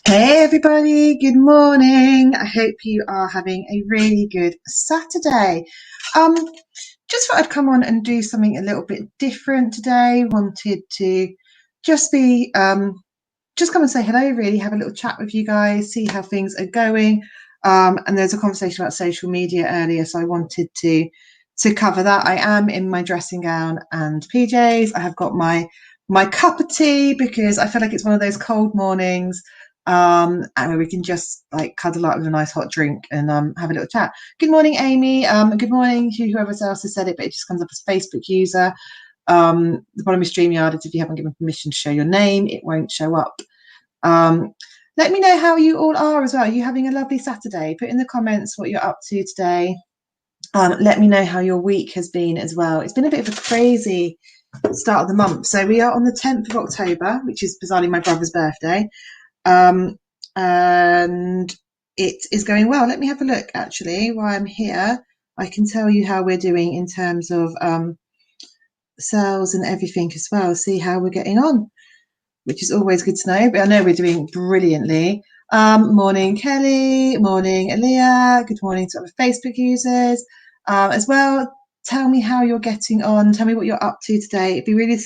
Hey everybody, good morning. I hope you are having a really good Saturday. Um, just thought I'd come on and do something a little bit different today. Wanted to just be just come and say hello, really, have a little chat with you guys, see how things are going. And there's a conversation about social media earlier, so I wanted to cover that. I am in my dressing gown and PJs. I have got my cup of tea because I feel like it's one of those cold mornings, and where we can just like cuddle up with a nice hot drink and have a little chat. Good morning, Amy. Good morning to whoever else has said it, but it just comes up as Facebook user. The bottom of StreamYard is if you haven't given permission to show your name, it won't show up. Um, Let me know how you all are as well. Are you having a lovely Saturday? Put in the comments what you're up to today. Let me know how your week has been as well. It's been a bit of a crazy start of the month. So we are on the 10th of October, which is bizarrely my brother's birthday. And it is going well. Let me have a look actually while I'm here. I can tell you how we're doing in terms of sales and everything as well. See how we're getting on, which is always good to know. But I know we're doing brilliantly. Morning, Kelly. Morning, Aaliyah. Good morning to other Facebook users as well. Tell me how you're getting on. Tell me what you're up to today. It'd be really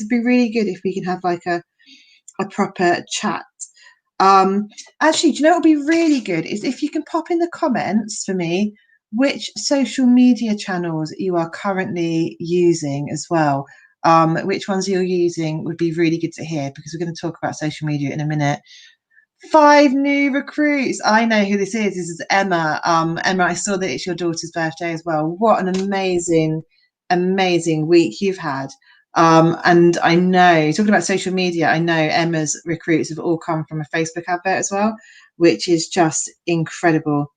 good if we can have like a proper chat. Actually, do you know what would be really good is if you can pop in the comments for me which social media channels you are currently using as well. Which ones you're using would be really good to hear because we're going to talk about social media in a minute. 5 new recruits. I know who this is. This is Emma. Emma, I saw that it's your daughter's birthday as well. What an amazing week you've had. And I know, talking about social media, I know Emma's recruits have all come from a Facebook advert as well, which is just incredible.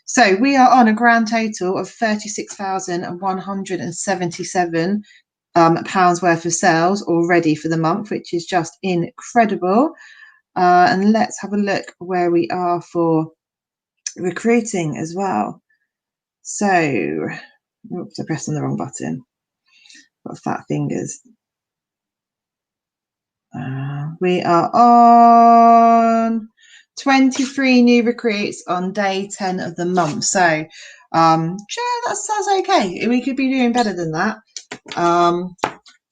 So we are on a grand total of £36,177 pounds worth of sales already for the month, which is just incredible. And let's have a look where we are for recruiting as well. So, oops, I pressed on the wrong button. Got fat fingers. We are on 23 new recruits on day 10 of the month. So, sure, that's okay. We could be doing better than that.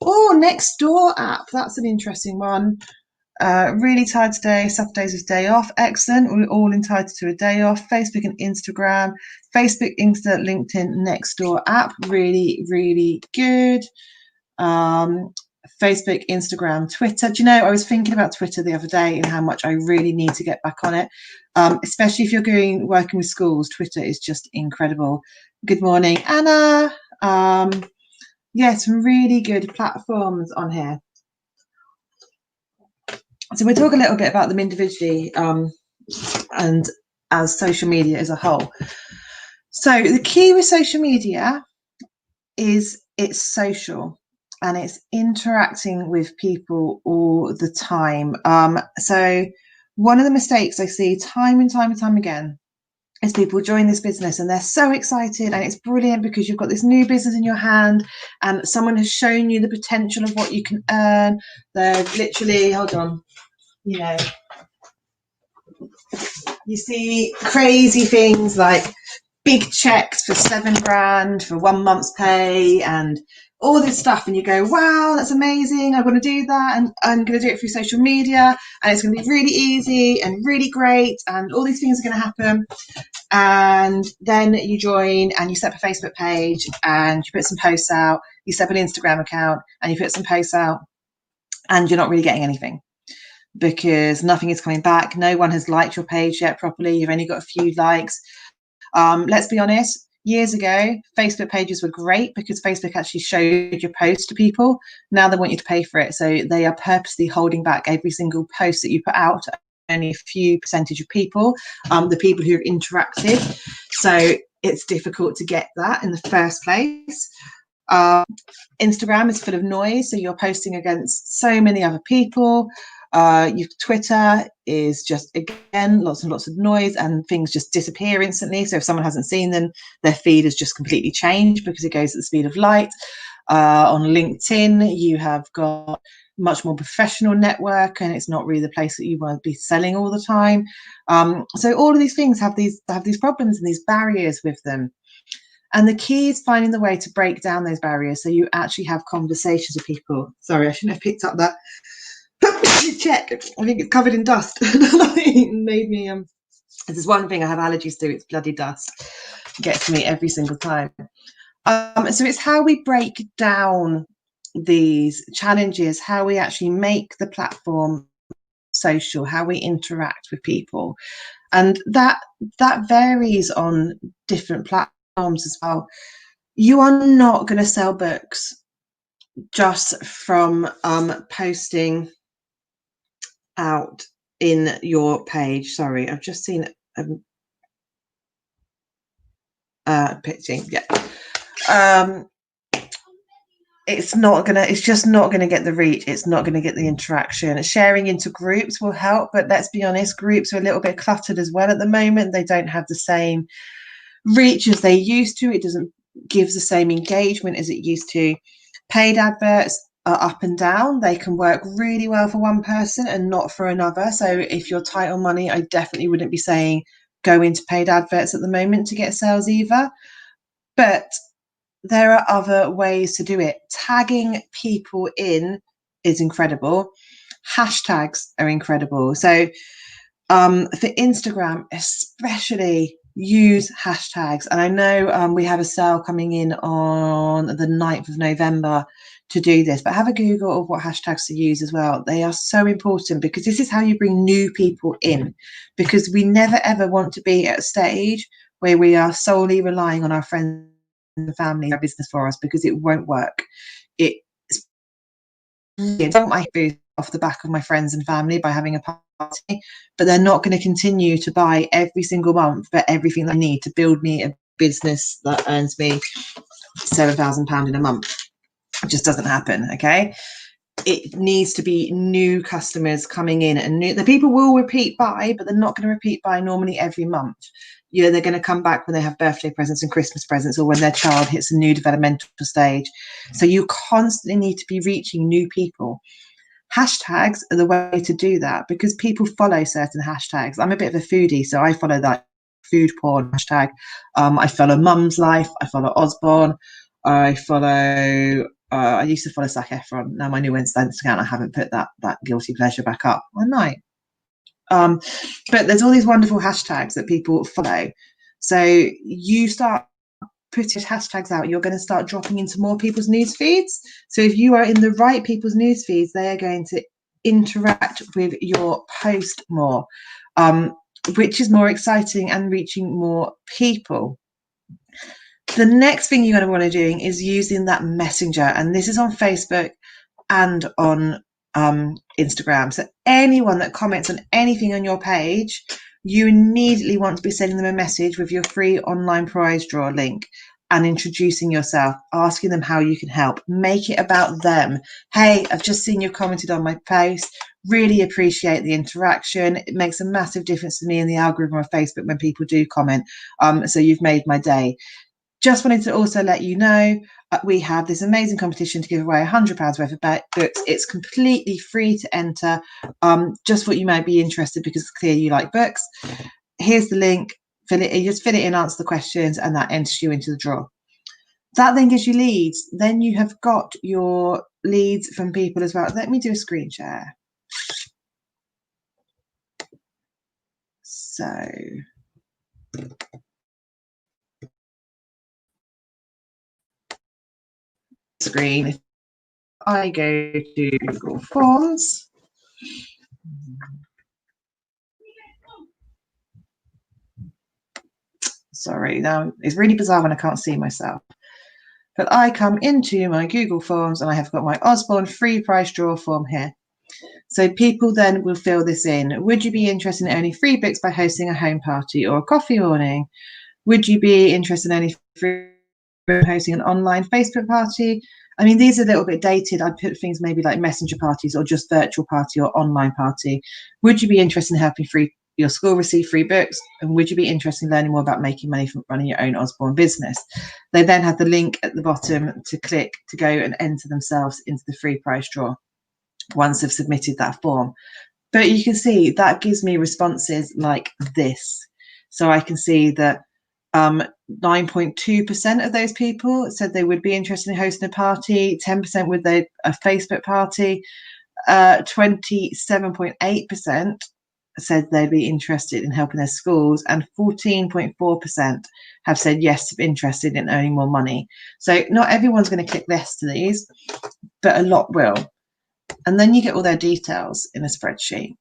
Nextdoor app. That's an interesting one. Really tired today. Saturdays is day off. Excellent. We're all entitled to a day off. Facebook and Instagram. Facebook, Insta, LinkedIn, Nextdoor app. Really good. Facebook, Instagram, Twitter. Do you know, I was thinking about Twitter the other day and how much I really need to get back on it. Especially if you're working with schools, Twitter is just incredible. Good morning, Anna. Some really good platforms on here. So we'll talk a little bit about them individually and as social media as a whole. So the key with social media is it's social and it's interacting with people all the time. So one of the mistakes I see time and time again is people join this business and they're so excited and it's brilliant because you've got this new business in your hand and someone has shown you the potential of what you can earn. They're literally, hold on, you see crazy things like big checks for 7 grand for 1 month's pay and all this stuff, and you go, wow, that's amazing, I want to do that, and I'm going to do it through social media and it's going to be really easy and really great and all these things are going to happen. And then you join and you set up a Facebook page and you put some posts out, you set up an Instagram account and you put some posts out, and you're not really getting anything because nothing is coming back. No one has liked your page yet properly. You've only got a few likes. Let's be honest, years ago, Facebook pages were great because Facebook actually showed your post to people. Now they want you to pay for it. So they are purposely holding back every single post that you put out to only a few percentage of people, the people who have interacted. So it's difficult to get that in the first place. Instagram is full of noise. So you're posting against so many other people. Your Twitter is just, again, lots and lots of noise and things just disappear instantly. So if someone hasn't seen them, their feed has just completely changed because it goes at the speed of light. On LinkedIn, you have got much more professional network, and it's not really the place that you want to be selling all the time. So all of these things have these problems and these barriers with them. And the key is finding the way to break down those barriers so you actually have conversations with people. Sorry, I shouldn't have picked up that check. I think it's covered in dust. It made me this is one thing I have allergies to, it's bloody dust. It gets me every single time. So it's how we break down these challenges, how we actually make the platform social, how we interact with people. And that varies on different platforms as well. You are not going to sell books just from posting out in your page. Sorry, I've just seen pitching. Yeah. It's just not gonna get the reach. It's not gonna get the interaction. Sharing into groups will help, but let's be honest, groups are a little bit cluttered as well at the moment. They don't have the same reach as they used to. It doesn't give the same engagement as it used to. Paid adverts are up and down. They can work really well for one person and not for another. So if you're tight on money, I definitely wouldn't be saying go into paid adverts at the moment to get sales either. But there are other ways to do it. Tagging people in is incredible. Hashtags are incredible. So for Instagram, especially, use hashtags. And I know we have a sale coming in on the 9th of November to do this, but have a Google of what hashtags to use as well. They are so important because this is how you bring new people in, because we never ever want to be at a stage where we are solely relying on our friends and family, our business for us, because it won't work. It's don't my food off the back of my friends and family by having a party, but they're not going to continue to buy every single month for everything they need to build me a business that earns me £7,000 in a month. It just doesn't happen. Okay, it needs to be new customers coming in, and the people will repeat buy, but they're not going to repeat buy normally every month. They're going to come back when they have birthday presents and Christmas presents, or when their child hits a new developmental stage. So you constantly need to be reaching new people. Hashtags are the way to do that, because people follow certain hashtags. I'm a bit of a foodie, so I follow that food porn hashtag. I follow Mum's Life. I follow Osborne. I follow. I used to follow Zac Efron. Now my new Instagram account, I haven't put that guilty pleasure back up. I might. But there's all these wonderful hashtags that people follow. So you start putting hashtags out, you're going to start dropping into more people's news feeds. So if you are in the right people's news feeds, they are going to interact with your post more, which is more exciting and reaching more people. The next thing you're going to want to be doing is using that messenger, and this is on Facebook and on Instagram. So anyone that comments on anything on your page, you immediately want to be sending them a message with your free online prize draw link and introducing yourself, asking them how you can help. Make it about them. Hey, I've just seen you've commented on my post. Really appreciate the interaction. It makes a massive difference to me in the algorithm of Facebook when people do comment. So you've made my day. Just wanted to also let you know we have this amazing competition to give away £100 worth of books. It's completely free to enter. Just thought you might be interested because it's clear you like books. Here's the link. You just fill it in, answer the questions, and that enters you into the draw. That then gives you leads. Then you have got your leads from people as well. Let me do a screen share. So screen. If I go to Google Forms, sorry, now it's really bizarre when I can't see myself. But I come into my Google Forms and I have got my Osborne free prize draw form here. So people then will fill this in. Would you be interested in owning free books by hosting a home party or a coffee morning? Would you be interested in owning free hosting an online Facebook party? I mean, these are a little bit dated. I'd put things maybe like messenger parties or just virtual party or online party. Would you be interested in helping your school receive free books? And would you be interested in learning more about making money from running your own Osborne business? They then have the link at the bottom to click to go and enter themselves into the free prize draw. once they've submitted that form. But you can see that gives me responses like this. So I can see that 9.2% of those people said they would be interested in hosting a party, 10% with a Facebook party, 27.8% said they'd be interested in helping their schools, and 14.4% have said yes, interested in earning more money. So not everyone's going to click yes to these, but a lot will. And then you get all their details in a spreadsheet.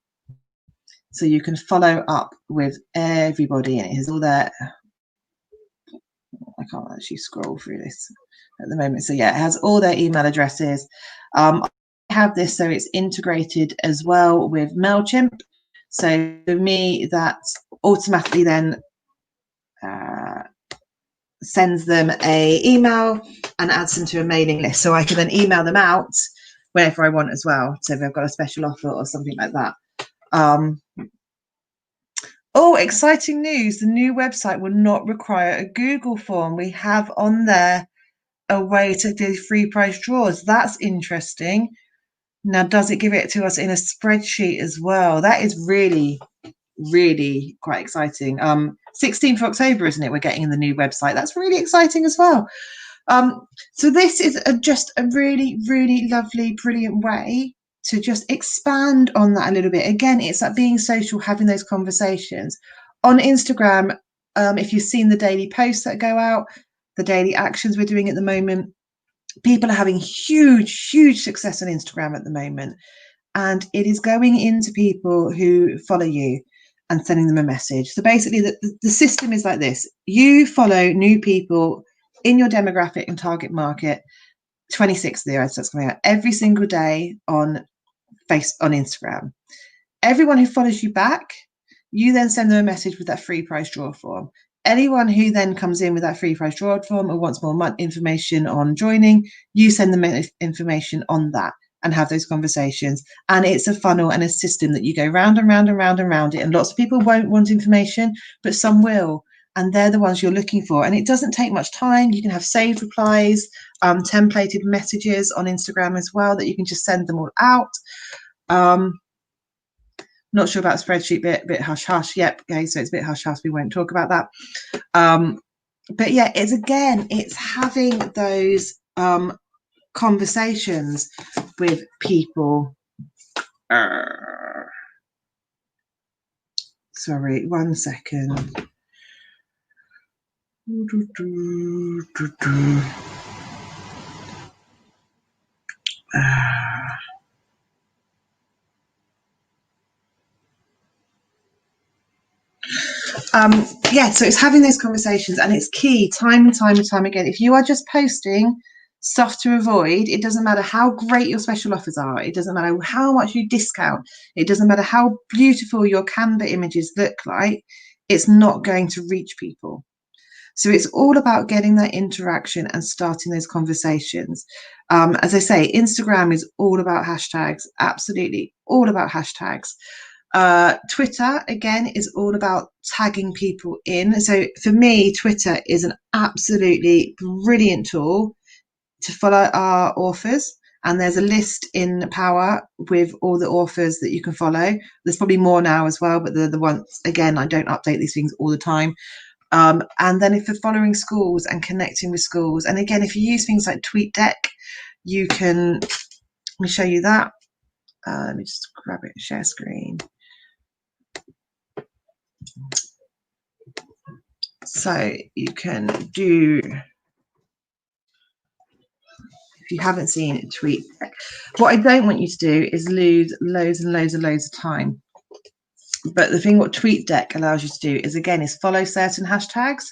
So you can follow up with everybody, and it has all their, I can't actually scroll through this at the moment. So yeah, it has all their email addresses. I have this so it's integrated as well with MailChimp. So for me, that automatically then sends them a email and adds them to a mailing list. So I can then email them out whenever I want as well. So if I've got a special offer or something like that. Oh, exciting news. The new website will not require a Google form. We have on there a way to do free prize draws. That's interesting. Now, does it give it to us in a spreadsheet as well? That is really, really quite exciting. 16th of October, isn't it? We're getting in the new website. That's really exciting as well. So this is just a really, really lovely, brilliant way to just expand on that a little bit. Again, it's like being social, having those conversations. On Instagram, if you've seen the daily posts that go out, the daily actions we're doing at the moment, people are having huge, huge success on Instagram at the moment. And it is going into people who follow you and sending them a message. So basically, the system is like this. You follow new people in your demographic and target market, 26 of the ads that's coming out every single day on Instagram. Everyone who follows you back, you then send them a message with that free prize draw form. Anyone who then comes in with that free prize draw form or wants more information on joining, you send them information on that and have those conversations. And it's a funnel and a system that you go round and round and round and round it. And lots of people won't want information, but some will. And they're the ones you're looking for. And it doesn't take much time. You can have saved replies, templated messages on Instagram as well that you can just send them all out. Not sure about spreadsheet bit hush hush. Yep. Okay, so it's a bit hush hush. We won't talk about that. But yeah, it's having those conversations with people. Sorry, 1 second. Yeah, so it's having those conversations, and it's key time and time and time again. If you are just posting stuff to avoid, it doesn't matter how great your special offers are, it doesn't matter how much you discount, it doesn't matter how beautiful your Canva images look like, it's not going to reach people. So it's all about getting that interaction and starting those conversations. As I say, Instagram is all about hashtags, absolutely all about hashtags. Twitter, again, is all about tagging people in. So for me, Twitter is an absolutely brilliant tool to follow our authors. And there's a list in Power with all the authors that you can follow. There's probably more now as well, but the ones, again, I don't update these things all the time. And then if you're following schools and connecting with schools, and again, if you use things like TweetDeck, you can, let me show you that. Let me just grab it, share screen. So you can do, if you haven't seen TweetDeck, what I don't want you to do is lose loads and loads and loads of time. But the thing what TweetDeck allows you to do is, again, is follow certain hashtags.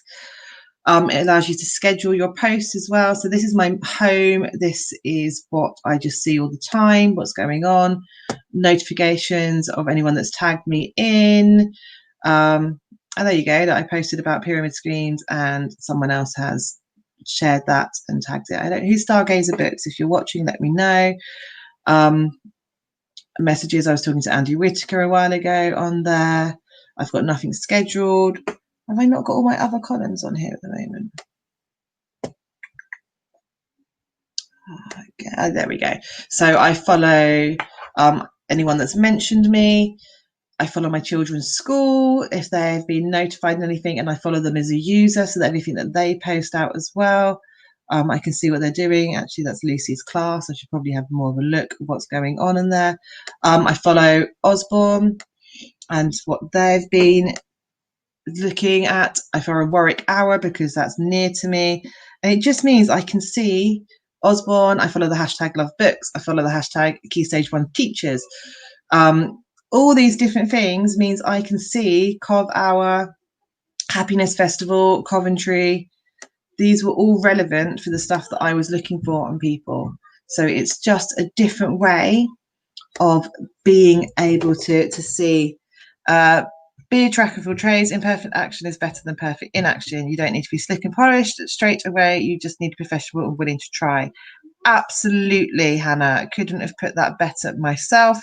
It allows you to schedule your posts as well. So this is my home. This is what I just see all the time, what's going on, notifications of anyone that's tagged me in. And there you go, that I posted about pyramid schemes and someone else has shared that and tagged it. I don't know who's Stargazer Books. If you're watching, let me know. Messages, I was talking to Andy Whitaker a while ago on there. I've got nothing scheduled. Have I not got all my other columns on here at the moment? Okay, there we go. So I follow Anyone that's mentioned me. I follow my children's school if they've been notified of anything, and I follow them as a user so that anything that they post out as well, I can see what they're doing. Actually, that's Lucy's class. I should probably have more of a look at what's going on in there. I follow Osborne and what they've been looking at. I follow Warwick Hour because that's near to me, and it just means I can see Osborne. I follow the hashtag Love Books. I follow the hashtag Key Stage 1 Teachers. All these different things means I can see Cov Hour, Happiness Festival, Coventry. These were all relevant for the stuff that I was looking for on people. So it's just a different way of being able to see. Be a tracker for trades. Imperfect action is better than perfect inaction. You don't need to be slick and polished straight away. You just need to be professional and willing to try. Absolutely, Hannah. Couldn't have put that better myself.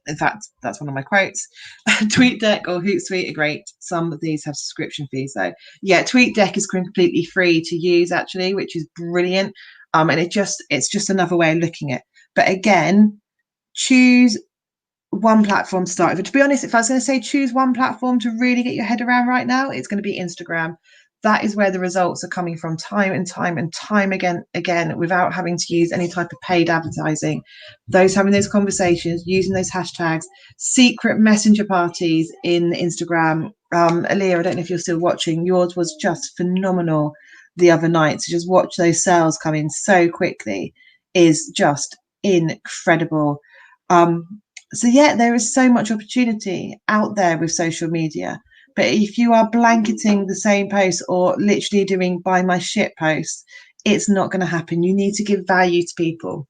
In fact, that's one of my quotes. TweetDeck or Hootsuite are great. Some of these have subscription fees, though. Yeah, TweetDeck is completely free to use, actually, which is brilliant. And it's just another way of looking at it. But again, choose one platform to start with. To be honest, if I was going to say choose one platform to really get your head around right now, it's going to be Instagram. That is where the results are coming from time and time again, without having to use any type of paid advertising. Those having those conversations, using those hashtags, secret messenger parties in Instagram. Aaliyah, I don't know if you're still watching. Yours was just phenomenal the other night. So just watch those sales come in so quickly is just incredible. So yeah, there is so much opportunity out there with social media. But if you are blanketing the same post or literally doing buy my shit posts, it's not going to happen. You need to give value to people.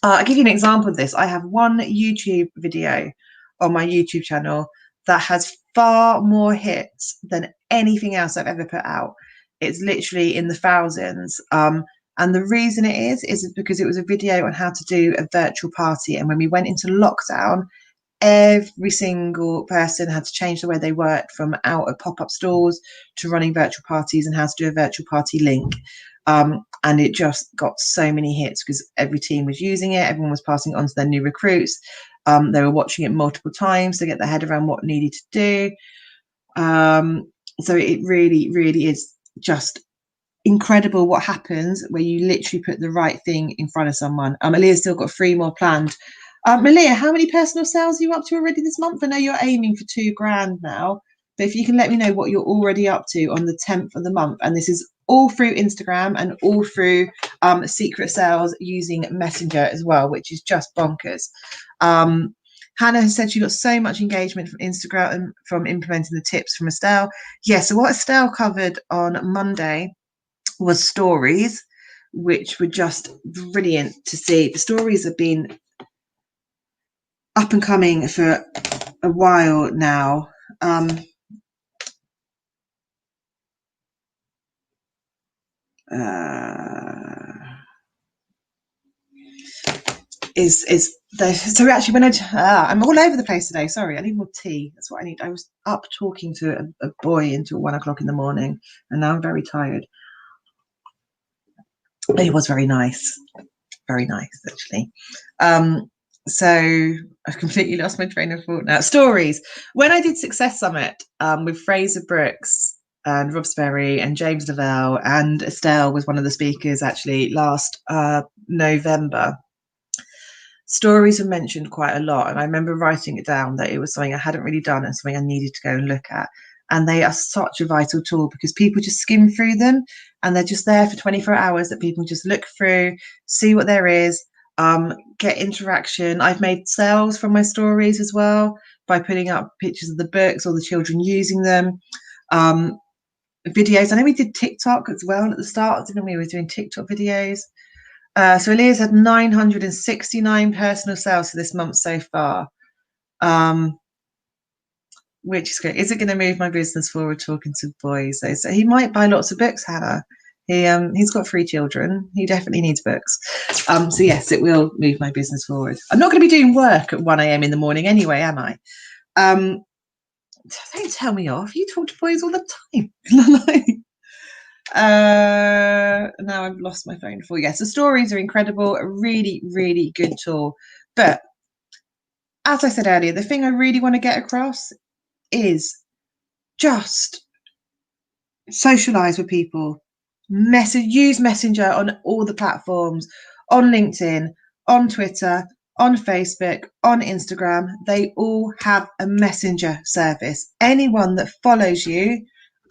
I'll give you an example of this. I have one YouTube video on my YouTube channel that has far more hits than anything else I've ever put out. It's literally in the thousands. And the reason it is because it was a video on how to do a virtual party. And when we went into lockdown, every single person had to change the way they worked from out of pop-up stores to running virtual parties and how to do a virtual party link. And it just got so many hits because every team was using it. Everyone was passing it on to their new recruits. They were watching it multiple times to get their head around what needed to do. So it really, really is just incredible what happens where you literally put the right thing in front of someone. Aaliyah's still got 3 more planned. Aaliyah, how many personal sales are you up to already this month? I know you're aiming for $2,000 now, but if you can let me know what you're already up to on the 10th of the month, and this is all through Instagram and all through secret sales using Messenger as well, which is just bonkers. Hannah has said she got so much engagement from Instagram and from implementing the tips from Estelle. Yeah, so what Estelle covered on Monday was stories, which were just brilliant to see. The stories have been up and coming for a while now. So actually when I'm all over the place today, sorry, I need more tea. That's what I need. I was up talking to a boy until 1 o'clock in the morning, and now I'm very tired. He was very nice actually. So I've completely lost my train of thought now. Stories. When I did Success Summit with Fraser Brooks and Rob Sperry and James Lavelle, and Estelle was one of the speakers actually last November, stories were mentioned quite a lot. And I remember writing it down that it was something I hadn't really done and something I needed to go and look at. And they are such a vital tool because people just skim through them and they're just there for 24 hours that people just look through, see what there is, get interaction. I've made sales from my stories as well by putting up pictures of the books or the children using them. Videos. I know we did TikTok as well at the start, didn't we? We were doing TikTok videos. So Aaliyah's had 969 personal sales for this month so far, which is great. Is it going to move my business forward talking to boys? So he might buy lots of books, Hannah. He's got 3 children. He definitely needs books. So yes, it will move my business forward. I'm not going to be doing work at 1 a.m. in the morning anyway, am I? Don't tell me off. You talk to boys all the time. Now I've lost my phone for. Yes, the stories are incredible. A really, really good tool. But as I said earlier, the thing I really want to get across is just socialize with people, use Messenger on all the platforms, on LinkedIn, on Twitter, on Facebook, on Instagram. They all have a messenger service. Anyone that follows you,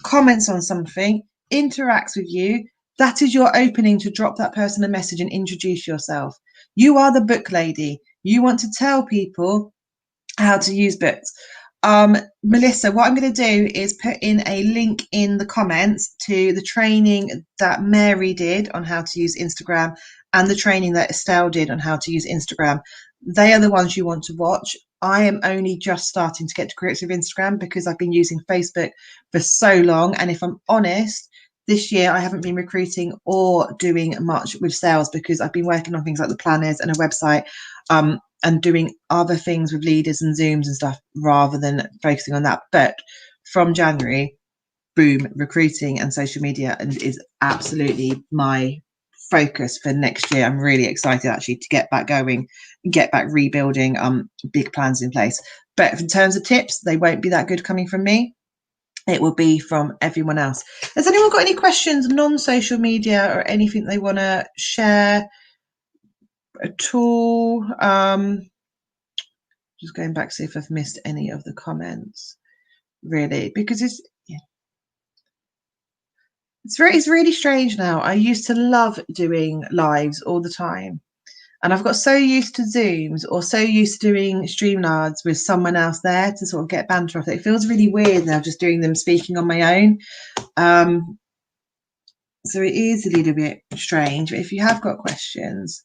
comments on something, interacts with you, that is your opening to drop that person a message and introduce yourself. You are the book lady. You want to tell people how to use books. Melissa, what I'm going to do is put in a link in the comments to the training that Mary did on how to use Instagram and the training that Estelle did on how to use Instagram. They are the ones you want to watch. I am only just starting to get to grips with Instagram because I've been using Facebook for so long. And if I'm honest, this year I haven't been recruiting or doing much with sales because I've been working on things like the planners and a website. And doing other things with leaders and Zooms and stuff rather than focusing on that. But from January, boom, recruiting and social media is absolutely my focus for next year. I'm really excited actually to get back going, get back rebuilding big plans in place. But in terms of tips, they won't be that good coming from me. It will be from everyone else. Has anyone got any questions, non-social media or anything they want to share at all? Just going back to see if I've missed any of the comments, really, because it's really strange now. I used to love doing lives all the time, and I've got so used to Zooms or so used to doing Streamlabs with someone else there to sort of get banter off. It feels really weird now just doing them speaking on my own. So it is a little bit strange, but if you have got questions,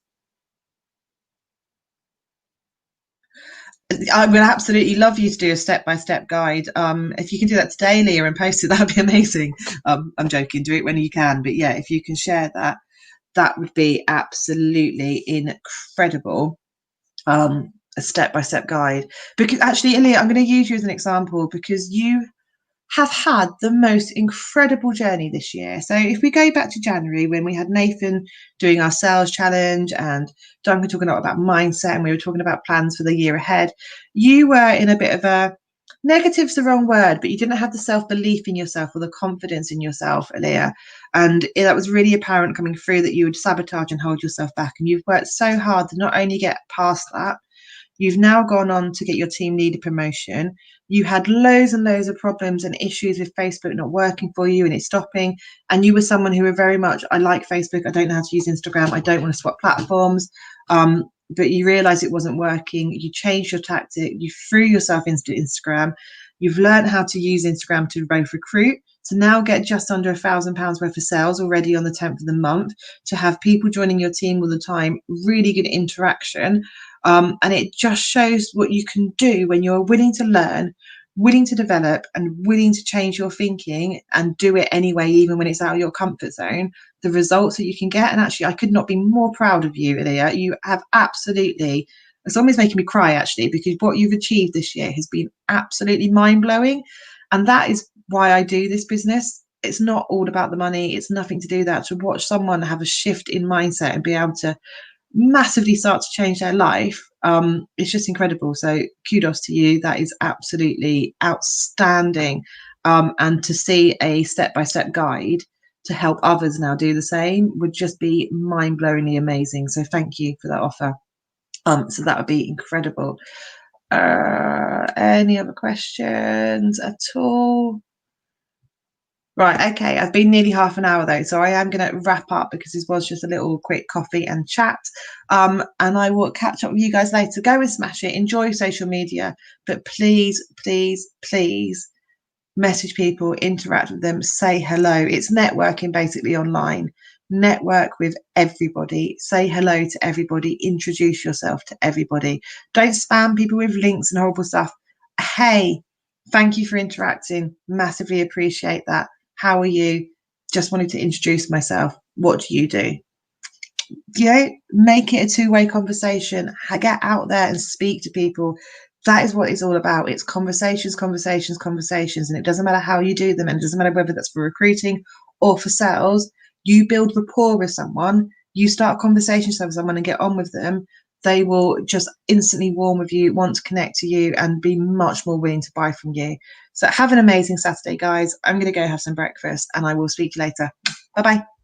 I would absolutely love you to do a step-by-step guide. If you can do that today, Leah, and post it, that'd be amazing. I'm joking, do it when you can. But yeah, if you can share that, that would be absolutely incredible. A step-by-step guide. Because actually, Leah, I'm going to use you as an example because you have had the most incredible journey this year. So if we go back to January when we had Nathan doing our sales challenge and Duncan talking about mindset and we were talking about plans for the year ahead, you were in a bit of a negative's the wrong word, but you didn't have the self-belief in yourself or the confidence in yourself, Aaliyah. And that was really apparent coming through that you would sabotage and hold yourself back. And you've worked so hard to not only get past that, you've now gone on to get your team leader promotion. You had loads and loads of problems and issues with Facebook not working for you and it stopping. And you were someone who were very much, I like Facebook, I don't know how to use Instagram, I don't want to swap platforms. But you realized it wasn't working. You changed your tactic. You threw yourself into Instagram. You've learned how to use Instagram to both recruit, to now get just under £1,000 worth of sales already on the 10th of the month, to have people joining your team all the time, really good interaction. And it just shows what you can do when you're willing to learn, willing to develop, and willing to change your thinking and do it anyway, even when it's out of your comfort zone, the results that you can get. And actually, I could not be more proud of you, Ilya. You have absolutely, it's almost making me cry actually, because what you've achieved this year has been absolutely mind-blowing. And that is why I do this business. It's not all about the money. It's nothing to do that. To watch someone have a shift in mindset and be able to massively start to change their life, it's just incredible. So kudos to you. That is absolutely outstanding. And to see a step-by-step guide to help others now do the same would just be mind-blowingly amazing. So thank you for that offer. So that would be incredible. Any other questions at all? Right, okay, I've been nearly half an hour though, so I am going to wrap up because this was just a little quick coffee and chat. And I will catch up with you guys later. Go and smash it, enjoy social media, but please, please, please message people, interact with them, say hello. It's networking basically online. Network with everybody, say hello to everybody, introduce yourself to everybody. Don't spam people with links and horrible stuff. Hey, thank you for interacting. Massively appreciate that. How are you? Just wanted to introduce myself. What do you do? You know, make it a two-way conversation. Get out there and speak to people. That is what it's all about. It's conversations, conversations, conversations. And it doesn't matter how you do them. And it doesn't matter whether that's for recruiting or for sales. You build rapport with someone. You start conversations with someone and get on with them. they will just instantly warm with you, want to connect to you, and be much more willing to buy from you. So have an amazing Saturday, guys. I'm going to go have some breakfast, and I will speak to you later. Bye bye.